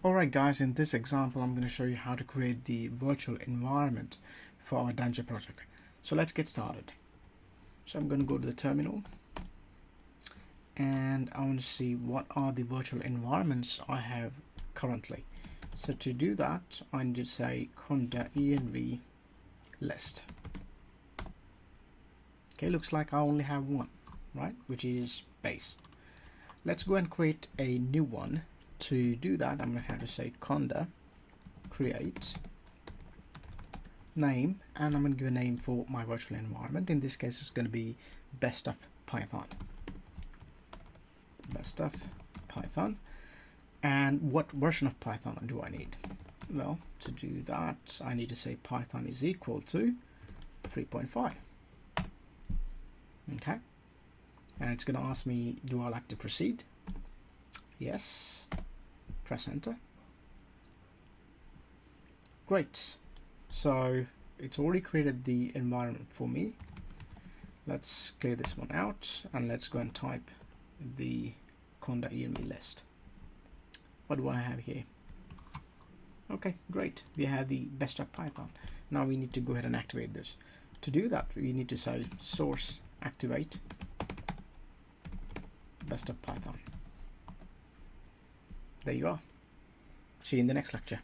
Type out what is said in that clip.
Alright guys, in this example I'm going to show you how to create the virtual environment for our Django project. So let's get started. So I'm going to go to the terminal and I want to see what are the virtual environments I have currently. So to do that I need to say Conda env list. Okay, looks like I only have one, right, which is base. Let's go and create a new one. To do that, I'm going to have to say Conda create name, and I'm going to give a name for my virtual environment. In this case, it's going to be best of Python. Best of Python. And what version of Python do I need? Well, to do that, I need to say Python is equal to 3.5. Okay. And it's going to ask me, do I like to proceed? Yes. Press enter. Great. So it's already created the environment for me. Let's clear this one out and let's go and type the Conda env list. What do I have here? Okay, great. We have the best of Python. Now we need to go ahead and activate this. To do that, we need to say source activate best of Python. There you are. See you in the next lecture.